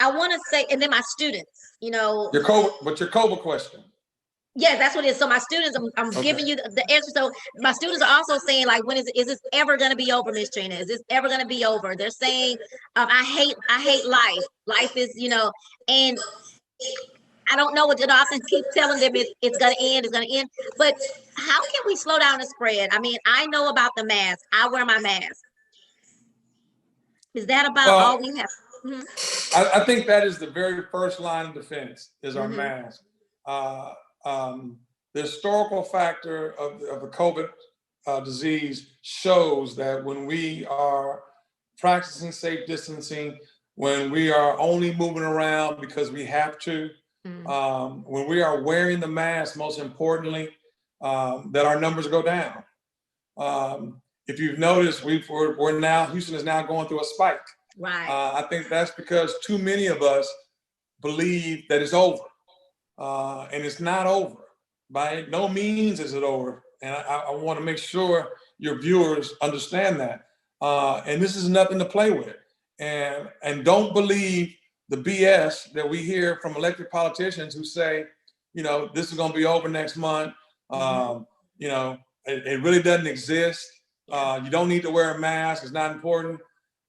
I want to say, and then my students, you know. Your COBA question. Yeah, that's what it is. So my students, I'm giving you the answer. So my students are also saying, like, when is this ever going to be over, Miss Trina? Is this ever going to be over? They're saying, I hate life. Life is, you know, and I don't know what to do. I often keep telling them it's going to end, But how can we slow down the spread? I mean, I know about the mask. I wear my mask. Is that about all we have? I think that is the very first line of defense is our mask. The historical factor of the COVID disease shows that when we are practicing safe distancing, when we are only moving around because we have to, when we are wearing the mask, most importantly, that our numbers go down. If you've noticed, Houston is now going through a spike. Right. I think that's because too many of us believe that it's over, and it's not over. By no means is it over, and I want to make sure your viewers understand that. And this is nothing to play with, and don't believe the BS that we hear from elected politicians who say, you know, this is going to be over next month. You know, it really doesn't exist. You don't need to wear a mask. It's not important.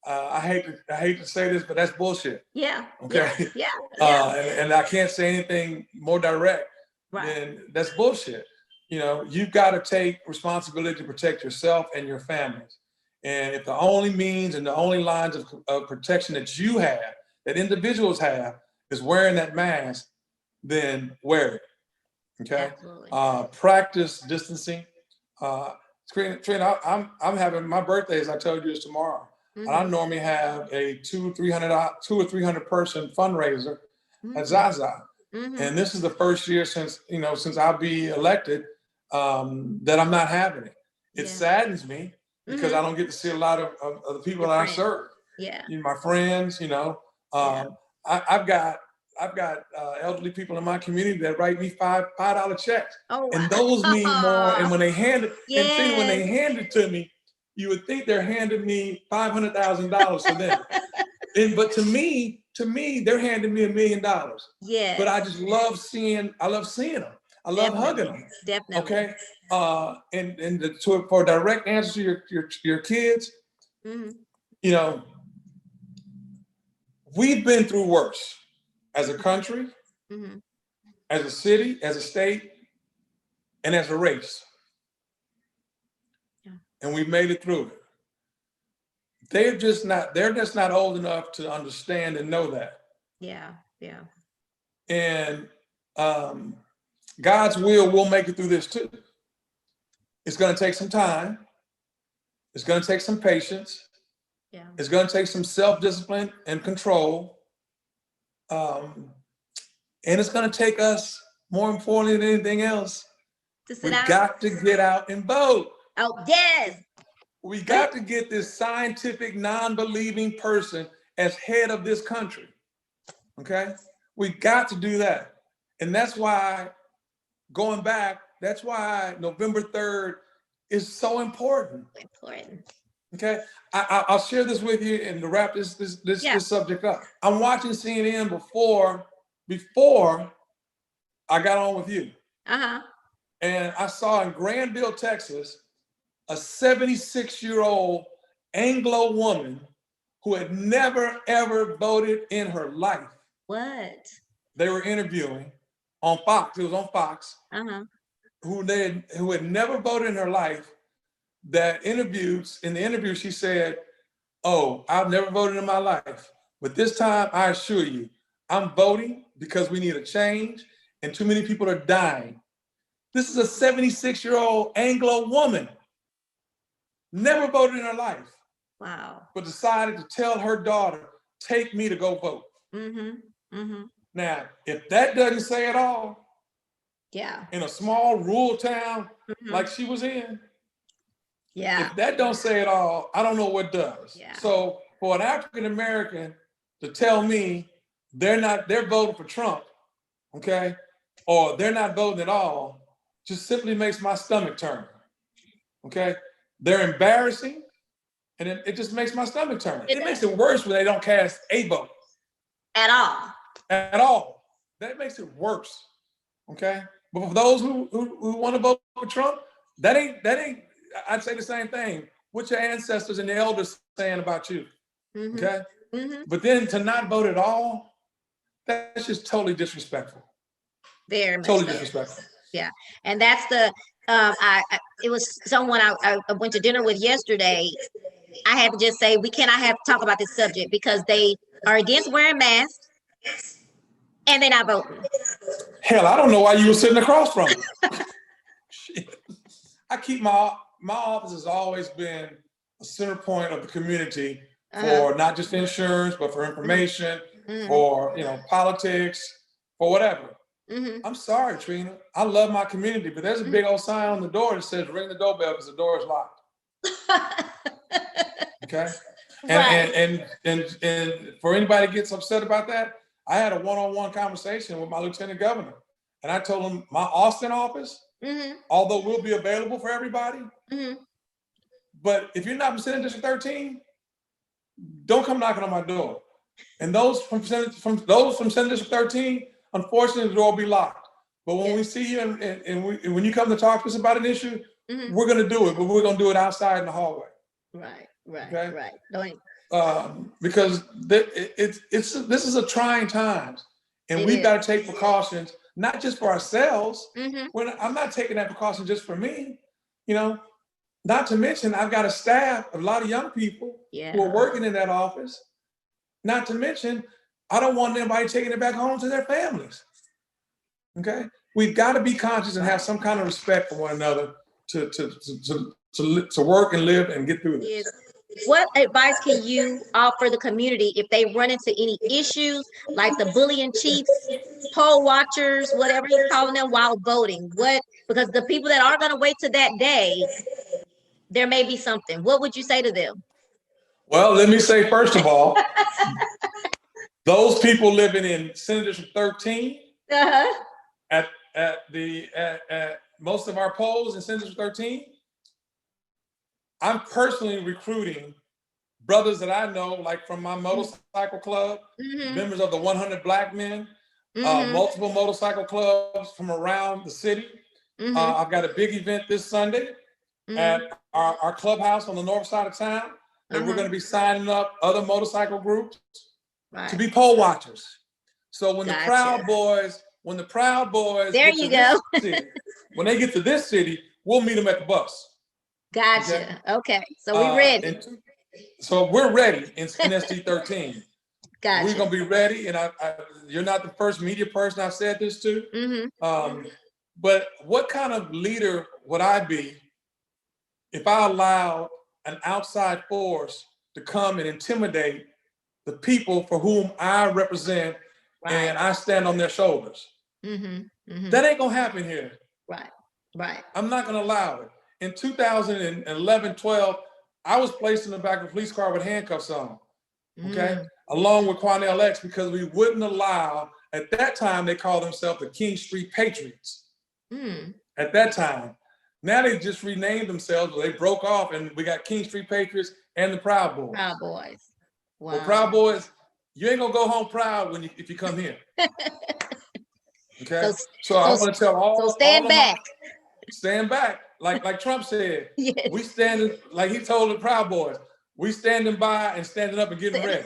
I hate to say this, but that's bullshit. Yeah. Okay. Yeah. And I can't say anything more direct than that's bullshit. You know, you've got to take responsibility to protect yourself and your families. And if the only means and the only lines of protection that you have, that individuals have, is wearing that mask, then wear it. Okay. Practice distancing. Trina, I'm having my birthday, as I told you, is tomorrow. And I normally have a 200 or 300 person fundraiser at Zaza. And this is the first year since I'll be elected that I'm not having it. It saddens me because I don't get to see a lot of the people that I serve. Yeah. You know, my friends, I've got elderly people in my community that write me $5 checks. Oh, wow. And those mean more. And when they hand it, and Trina, when they hand it to me, you would think they're handing me $500,000 for them. But to me, they're handing me $1 million. Yeah. But I just love seeing them. I love hugging them. Definitely. Okay. For a direct answer to your kids, you know, we've been through worse as a country, as a city, as a state, and as a race. And we've made it through it. They're just not old enough to understand and know that. Yeah. And God's will make it through this too. It's going to take some time. It's going to take some patience. Yeah. It's going to take some self-discipline and control. And it's going to take us, more importantly than anything else, we've got to get out and vote. Oh, yes. We got to get this scientific, non-believing person as head of this country. Okay? We got to do that. And that's why, going back, that's why November 3rd is so important. Okay? I'll share this with you and to wrap this subject up. I'm watching CNN before I got on with you. And I saw in Granville, Texas, a 76-year-old Anglo woman who had never, ever voted in her life. What? They were interviewing on Fox. It was on Fox. Who had never voted in her life. In the interview, she said, "Oh, I've never voted in my life. But this time, I assure you, I'm voting because we need a change and too many people are dying." This is a 76-year-old Anglo woman. Never voted in her life. Wow. But decided to tell her daughter, "Take me to go vote." Now, if that doesn't say it all, in a small rural town like she was in, if that don't say it all, I don't know what does. So for an African American to tell me they're voting for Trump, okay, or they're not voting at all, just simply makes my stomach turn. Okay. They're embarrassing, and it just makes my stomach turn. It makes it worse when they don't cast a vote. At all. That makes it worse. Okay? But for those who want to vote for Trump, that ain't, I'd say the same thing. What your ancestors and the elders saying about you. Okay? But then to not vote at all, that's just totally disrespectful. Very much totally disrespectful. Yeah. And that's the it was someone I went to dinner with yesterday. I had to just say we cannot have to talk about this subject because they are against wearing masks and they're not voting. Hell, I don't know why you were sitting across from me. Shit. I keep my office has always been a center point of the community for not just insurance, but for information, for politics, for whatever. I'm sorry, Trina. I love my community, but there's a big old sign on the door that says ring the doorbell because the door is locked. Okay? And for anybody that gets upset about that, I had a one-on-one conversation with my lieutenant governor. And I told him my Austin office, although we'll be available for everybody, but if you're not in Senate District 13, don't come knocking on my door. And those from Senate District 13, unfortunately, the door will be locked. But when we see you and when you come to talk to us about an issue, we're going to do it, but we're going to do it outside in the hallway. Right. Okay? Right. Because this is a trying times, and we've got to take precautions, not just for ourselves. I'm not taking that precaution just for me, you know. Not to mention, I've got a staff, a lot of young people who are working in that office. Not to mention, I don't want anybody taking it back home to their families. Okay, we've got to be conscious and have some kind of respect for one another to work and live and get through this. What advice can you offer the community if they run into any issues like the bullying chiefs, poll watchers, whatever you're calling them, while voting? Because the people that are going to wait to that day, there may be something. What would you say to them? Well, let me say, first of all, those people living in Senate District 13, at most of our polls in Senate District 13, I'm personally recruiting brothers that I know, like from my motorcycle club, members of the 100 Black Men, multiple motorcycle clubs from around the city. I've got a big event this Sunday at our clubhouse on the north side of town, and we're going to be signing up other motorcycle groups to be poll watchers. So when the Proud Boys, there you go. City, when they get to this city, we'll meet them at the bus. Gotcha. Okay. So we're ready. So we're ready in SD 13. Gotcha. We're gonna be ready, and you're not the first media person I've said this to. But what kind of leader would I be if I allowed an outside force to come and intimidate the people for whom I represent and I stand on their shoulders? That ain't gonna happen here. Right. I'm not gonna allow it. In 2011, 12, I was placed in the back of a police car with handcuffs on, along with Quanell X, because we wouldn't allow, at that time, they called themselves the King Street Patriots. At that time. Now they just renamed themselves, or they broke off, and we got King Street Patriots and the Proud Boys. Wow. Well, Proud Boys, you ain't gonna go home proud if you come here. Okay. So I want to tell all. So stand back. Stand back, like Trump said. We standing, like he told the Proud Boys, we standing by and standing up and getting ready.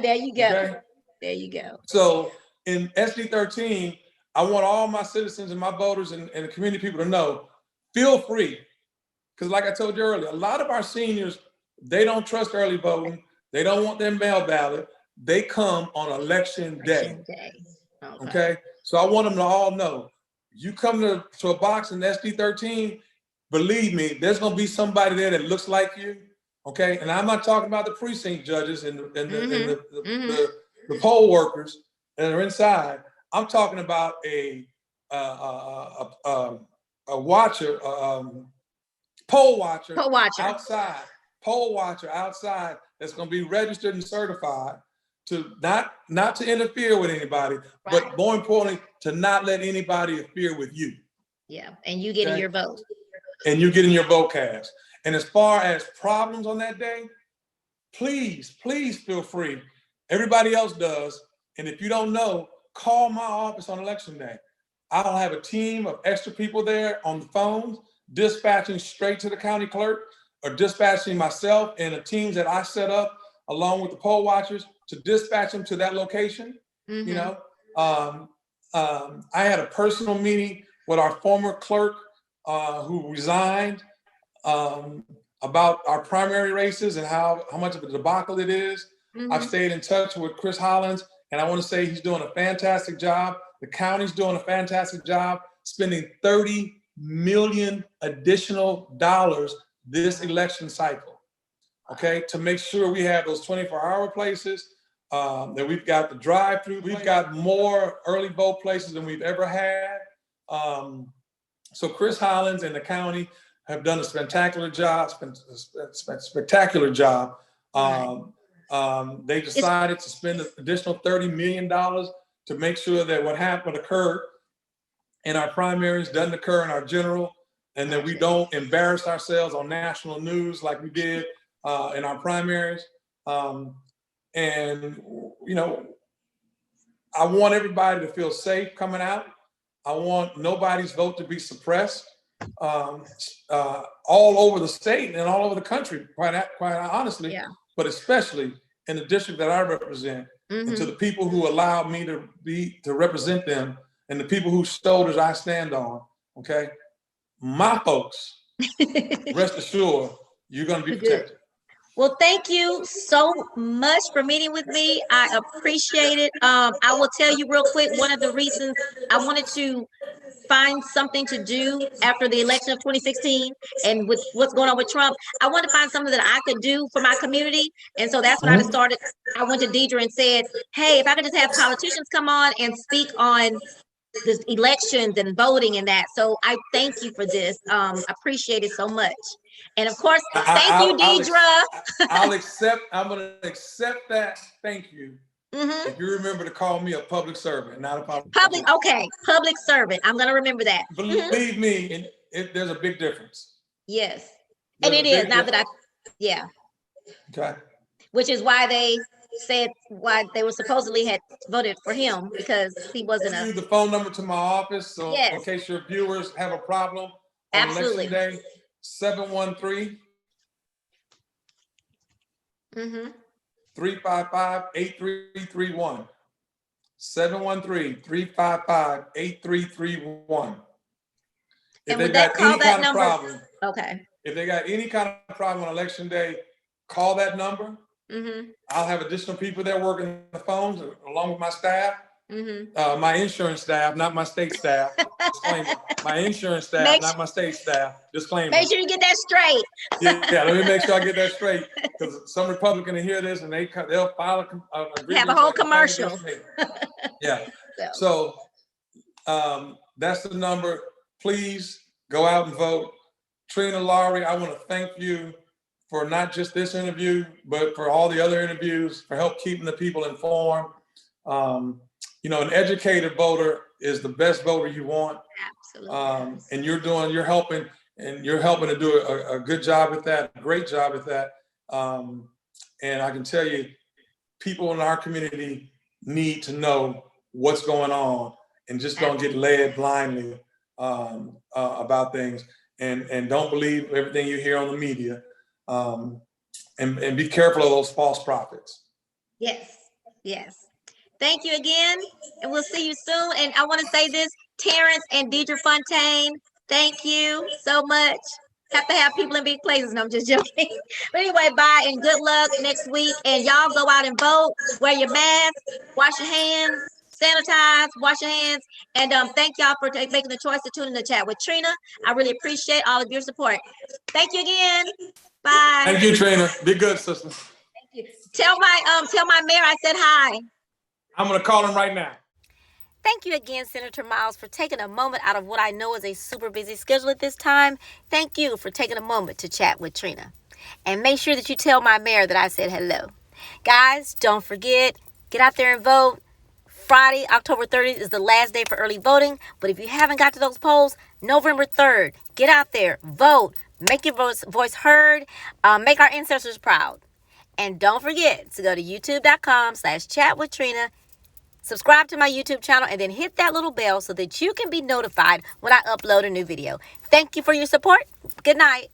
There you go. Okay? There you go. So in SD 13, I want all my citizens and my voters and the community people to know, feel free. Because like I told you earlier, a lot of our seniors, they don't trust early voting. They don't want their mail ballot. They come on election day. Okay. So I want them to all know, you come to a box in SD 13, believe me, there's going to be somebody there that looks like you. Okay. And I'm not talking about the precinct judges and the poll workers that are inside. I'm talking about a watcher, poll watcher outside, that's going to be registered and certified to not to interfere with anybody, but more importantly, to not let anybody interfere with you. Yeah, and you getting your vote. And you getting your vote cast. And as far as problems on that day, please feel free. Everybody else does. And if you don't know, call my office on election day. I'll have a team of extra people there on the phones, dispatching straight to the county clerk, or dispatching myself and the teams that I set up along with the poll watchers to dispatch them to that location. You know, I had a personal meeting with our former clerk who resigned about our primary races and how much of a debacle it is. I've stayed in touch with Chris Hollins, and I want to say he's doing a fantastic job. The county's doing a fantastic job, spending $30 million additional dollars this election cycle, okay, to make sure we have those 24-hour places, that we've got the drive-through. We've got more early vote places than we've ever had. So Chris Hollins and the county have done a spectacular job. They decided to spend an additional $30 million to make sure that what happened occurred in our primaries doesn't occur in our general, and that we don't embarrass ourselves on national news like we did in our primaries. And, you know, I want everybody to feel safe coming out. I want nobody's vote to be suppressed all over the state and all over the country, quite honestly, Yeah. but especially in the district that I represent, and to the people who allowed me to represent them, and the people whose shoulders I stand on. Okay, my folks, rest assured, you're going to be protected. Well, thank you so much for meeting with me. I appreciate it. I will tell you real quick, one of the reasons I wanted to find something to do after the election of 2016 and with what's going on with Trump, I wanted to find something that I could do for my community. And so that's when I started. I went to Deidre and said, hey, if I could just have politicians come on and speak on the elections and voting and that. So I thank you for this. I appreciate it so much. And of course, thank you, Deidre. I'm going to accept that. Thank you. If you remember to call me a public servant, not a public. Okay, public servant. I'm going to remember that. Believe me, there's a big difference. Yes, and it is now that Okay. Which is why they said why they were supposedly had voted for him, because he wasn't a. The phone number to my office, so in case your viewers have a problem on election day, 713. 355-8331. 713-355-8331. If they got any kind of problem, if they got any kind of problem on election day, call that number. I'll have additional people there working the phones along with my staff. My insurance staff, not my state staff. Disclaimer. My insurance staff, not my state staff. Disclaimer. Make sure you get that straight. Yeah, let me make sure I get that straight, because some Republican will hear this and they'll file a have a whole commercial. Yeah. So that's the number. Please go out and vote. Trina, Laurie, I want to thank you for not just this interview, but for all the other interviews, for help keeping the people informed. You know, an educated voter is the best voter you want. Absolutely. And you're helping to do a good job at that, a great job at that. And I can tell you, people in our community need to know what's going on, and just don't get led blindly about things, and don't believe everything you hear on the media, and be careful of those false prophets. Yes. Thank you again, and we'll see you soon. And I want to say this, Terrence and Deidre Fontaine, thank you so much. Have to have people in big places. No, I'm just joking. But anyway, bye and good luck next week. And y'all go out and vote. Wear your mask. Wash your hands. Sanitize. Wash your hands. And thank y'all for making the choice to tune in the chat with Trina. I really appreciate all of your support. Thank you again. Bye. Thank you, Trina. Be good, sister. Thank you. Tell my mayor I said hi. I'm going to call him right now. Thank you again, Senator Miles, for taking a moment out of what I know is a super busy schedule at this time. Thank you for taking a moment to chat with Trina. And make sure that you tell my mayor that I said hello. Guys, don't forget, get out there and vote. Friday, October 30th is the last day for early voting. But if you haven't got to those polls, November 3rd, get out there, vote, make your voice heard, make our ancestors proud. And don't forget to go to youtube.com/chatwithtrina. Subscribe to my YouTube channel and then hit that little bell so that you can be notified when I upload a new video. Thank you for your support. Good night.